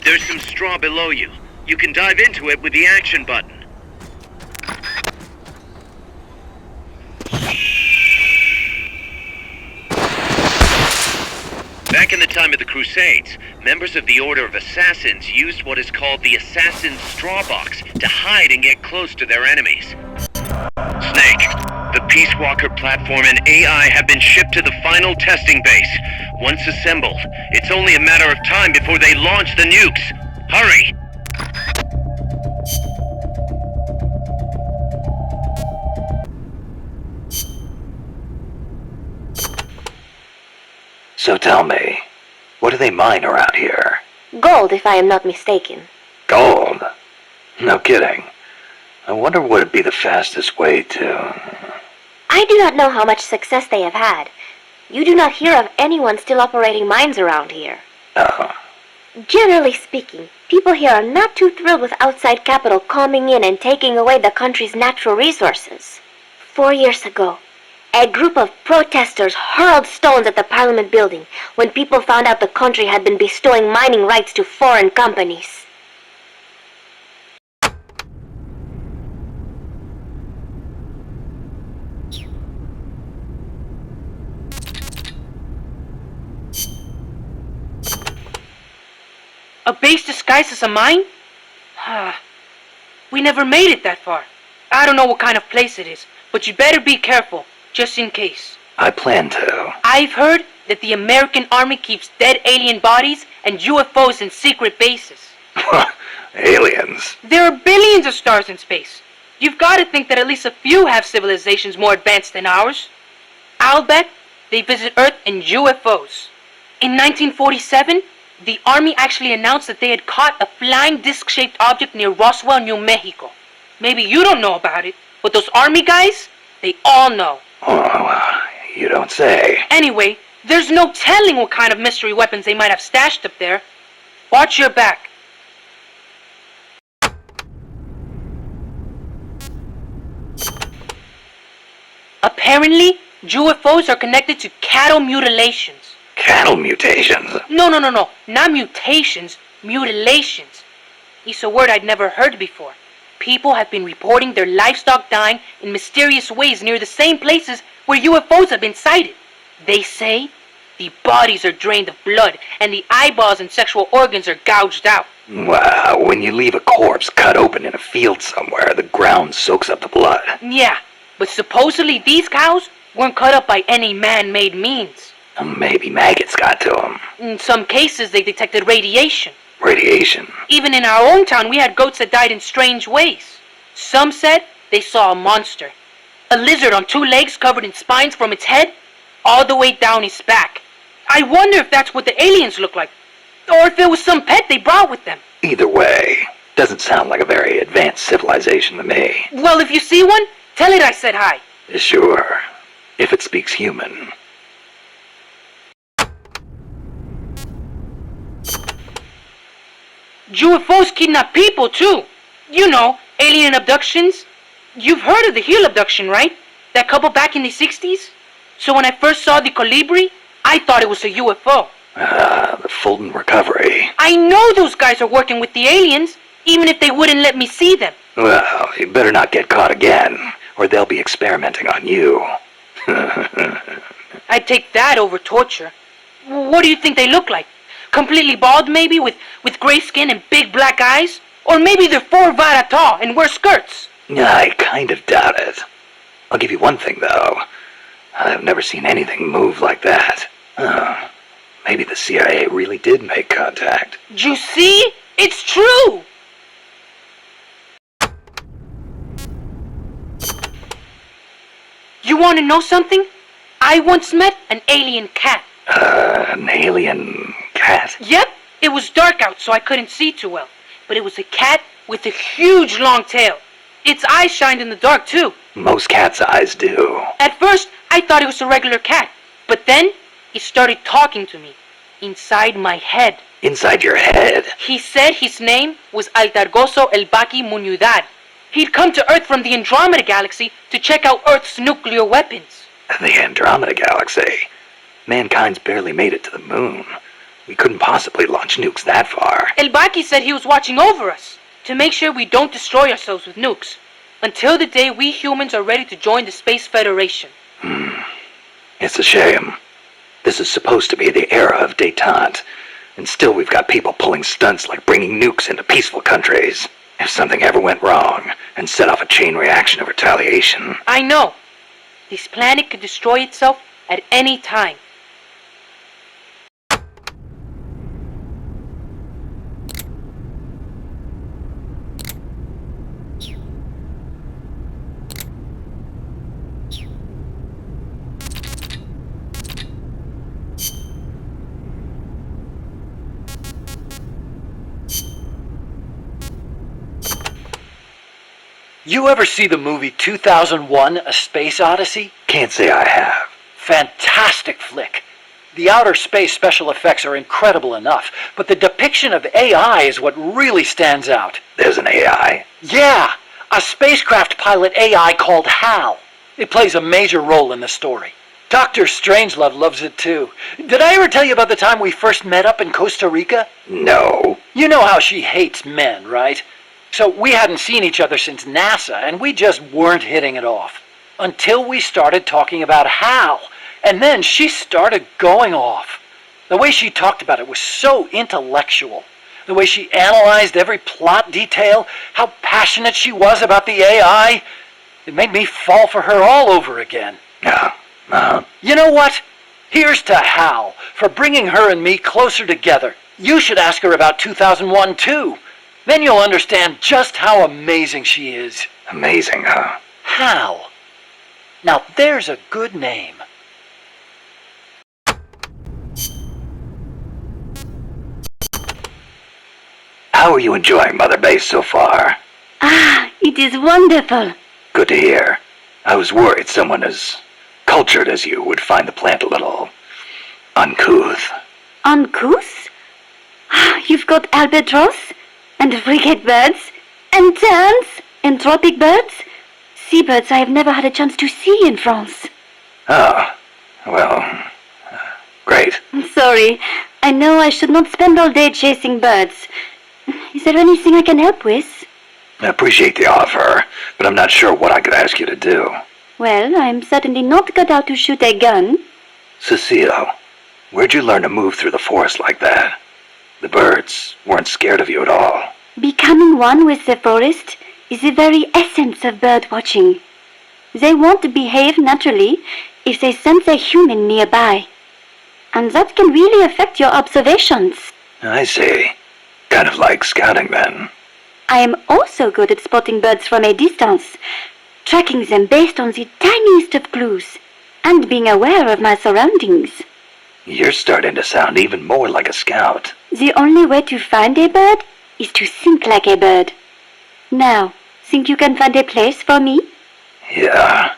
There's some straw below you. You can dive into it with the action button. Back in the time of the Crusades, members of the Order of Assassins used what is called the Assassin's Straw Box to hide and get close to their enemies. Snake, the Peace Walker platform and AI have been shipped to the final testing base. Once assembled, it's only a matter of time before they launch the nukes. Hurry! So tell me, what do they mine around here? Gold, if I am not mistaken. Gold? No kidding. I wonder what would be the fastest way to... I do not know how much success they have had. You do not hear of anyone still operating mines around here. Oh. Generally speaking, people here are not too thrilled with outside capital coming in and taking away the country's natural resources. 4 years ago, a group of protesters hurled stones at the Parliament building when people found out the country had been bestowing mining rights to foreign companies. A base disguised as a mine? We never made it that far. I don't know what kind of place it is, but you better be careful, just in case. I plan to. I've heard that the American Army keeps dead alien bodies and UFOs in secret bases. Aliens? There are billions of stars in space. You've got to think that at least a few have civilizations more advanced than ours. I'll bet they visit Earth in UFOs. In 1947, the Army actually announced that they had caught a flying disc-shaped object near Roswell, New Mexico. Maybe you don't know about it, but those Army guys, they all know. Oh, you don't say. Anyway, there's no telling what kind of mystery weapons they might have stashed up there. Watch your back. Apparently, UFOs are connected to cattle mutilations. Cattle mutations? No, not mutations, mutilations. It's a word I'd never heard before. People have been reporting their livestock dying in mysterious ways near the same places where UFOs have been sighted. They say the bodies are drained of blood and the eyeballs and sexual organs are gouged out. Wow, when you leave a corpse cut open in a field somewhere, the ground soaks up the blood. Yeah, but supposedly these cows weren't cut up by any man-made means. Maybe maggots got to them. In some cases, they detected radiation. Radiation? Even in our own town, we had goats that died in strange ways. Some said they saw a monster. A lizard on 2 legs covered in spines from its head all the way down its back. I wonder if that's what the aliens look like. Or if it was some pet they brought with them. Either way, doesn't sound like a very advanced civilization to me. Well, if you see one, tell it I said hi. Sure, if it speaks human. UFOs kidnap people, too. You know, alien abductions. You've heard of the Hill abduction, right? That couple back in the 60s? So when I first saw the Colibri, I thought it was a UFO. The Fulton recovery. I know those guys are working with the aliens, even if they wouldn't let me see them. Well, you better not get caught again, or they'll be experimenting on you. I'd take that over torture. What do you think they look like? Completely bald, maybe, with gray skin and big black eyes? Or maybe they're 4 vara tall and wear skirts? I kind of doubt it. I'll give you one thing, though. I've never seen anything move like that. Maybe the CIA really did make contact. You see? It's true! You want to know something? I once met an alien cat. An alien cat? Yep, it was dark out so I couldn't see too well. But it was a cat with a huge long tail. Its eyes shined in the dark too. Most cats' eyes do. At first, I thought it was a regular cat. But then, it started talking to me. Inside my head. Inside your head? He said his name was Altargoso El Baki Munyudad. He'd come to Earth from the Andromeda Galaxy to check out Earth's nuclear weapons. The Andromeda Galaxy? Mankind's barely made it to the moon. We couldn't possibly launch nukes that far. El Baki said he was watching over us to make sure we don't destroy ourselves with nukes until the day we humans are ready to join the Space Federation. It's a shame. This is supposed to be the era of détente, and still we've got people pulling stunts like bringing nukes into peaceful countries. If something ever went wrong and set off a chain reaction of retaliation... I know. This planet could destroy itself at any time. You ever see the movie 2001: A Space Odyssey? Can't say I have. Fantastic flick. The outer space special effects are incredible enough, but the depiction of AI is what really stands out. There's an AI. Yeah, a spacecraft pilot AI called HAL. It plays a major role in the story. Dr. Strangelove loves it too. Did I ever tell you about the time we first met up in Costa Rica? No. You know how she hates men, right? So we hadn't seen each other since NASA, and we just weren't hitting it off. Until we started talking about HAL, and then she started going off. The way she talked about it was so intellectual. The way she analyzed every plot detail, how passionate she was about the AI. It made me fall for her all over again. You know what? Here's to HAL for bringing her and me closer together. You should ask her about 2001 too. Then you'll understand just how amazing she is. Amazing, huh? HAL. Now there's a good name. How are you enjoying Mother Base so far? Ah, it is wonderful. Good to hear. I was worried someone as cultured as you would find the plant a little uncouth. Uncouth? Ah, you've got albatross, and frigate birds, and terns, and tropic birds. Seabirds I have never had a chance to see in France. Oh, well, great. I'm sorry. I know I should not spend all day chasing birds. Is there anything I can help with? I appreciate the offer, but I'm not sure what I could ask you to do. Well, I'm certainly not cut out to shoot a gun. Cecile, where'd you learn to move through the forest like that? The birds weren't scared of you at all. Becoming one with the forest is the very essence of bird watching. They want to behave naturally if they sense a human nearby. And that can really affect your observations. I see. Kind of like scouting then. I am also good at spotting birds from a distance, tracking them based on the tiniest of clues, and being aware of my surroundings. You're starting to sound even more like a scout. The only way to find a bird is to think like a bird. Now, think you can find a place for me? Yeah.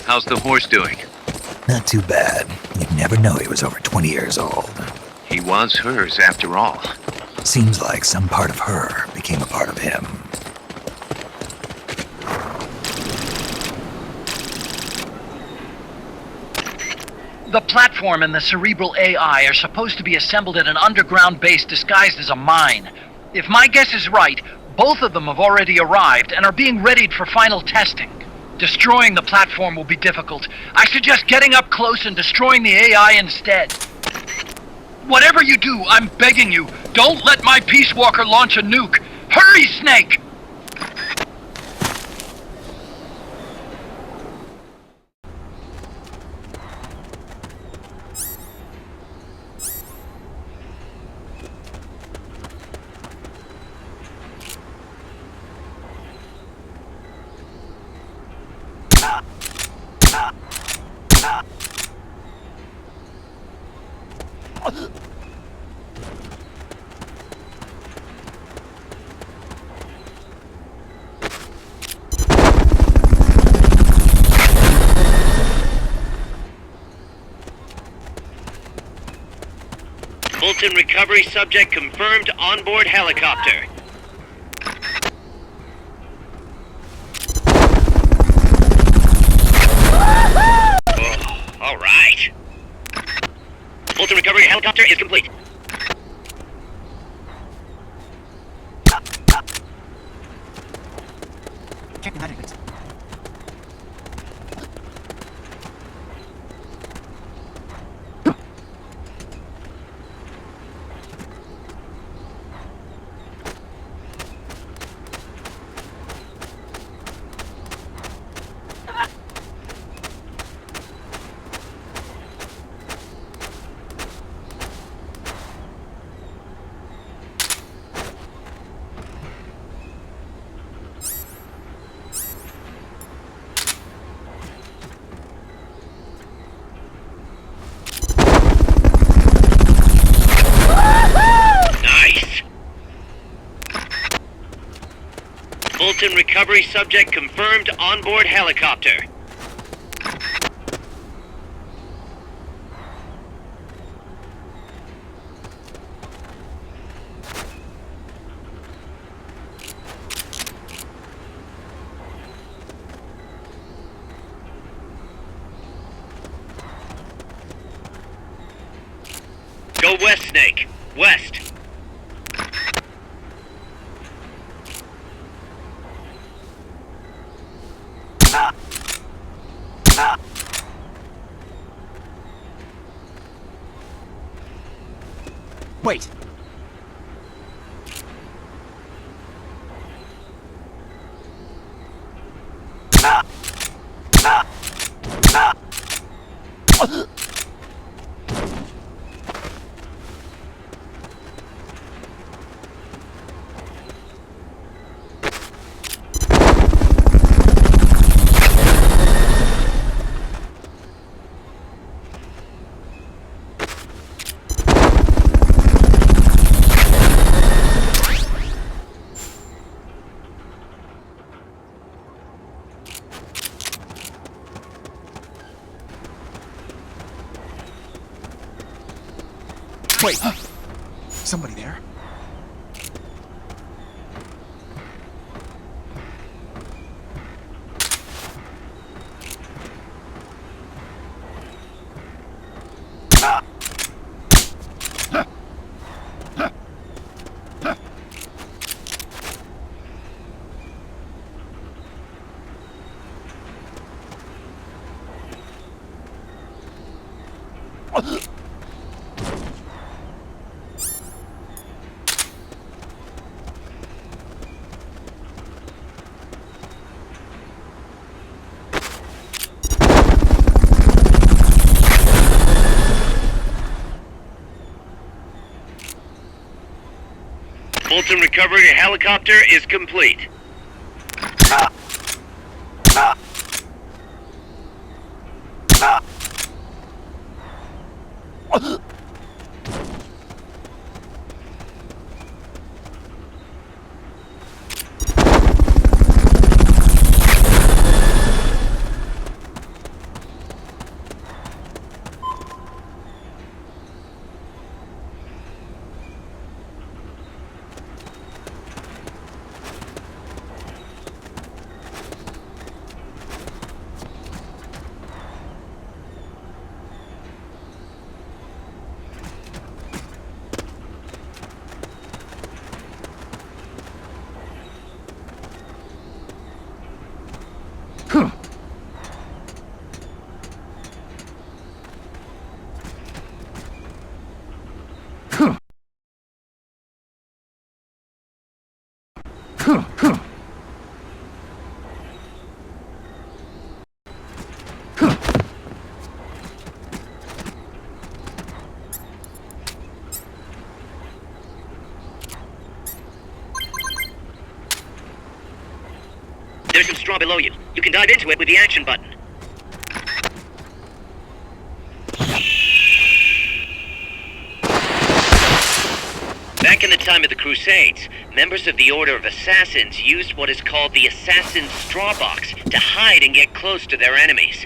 How's the horse doing? Not too bad. You'd never know he was over 20 years old. He was hers after all. Seems like some part of her became a part of him. The platform and the cerebral AI are supposed to be assembled at an underground base disguised as a mine. If my guess is right, both of them have already arrived and are being readied for final testing. Destroying the platform will be difficult. I suggest getting up close and destroying the AI instead. Whatever you do, I'm begging you, don't let my Peace Walker launch a nuke. Hurry, Snake! Fulton recovery subject confirmed onboard helicopter. Oh, all right. Fulton recovery helicopter is complete. Checking that exit. Nice. Fulton recovery subject confirmed onboard helicopter. Go west, Snake. West. Wait. Wait. Somebody there? Fulton recovery helicopter is complete. There's some straw below you. You can dive into it with the action button. Back in the time of the Crusades, members of the Order of Assassins used what is called the Assassin's Straw Box to hide and get close to their enemies.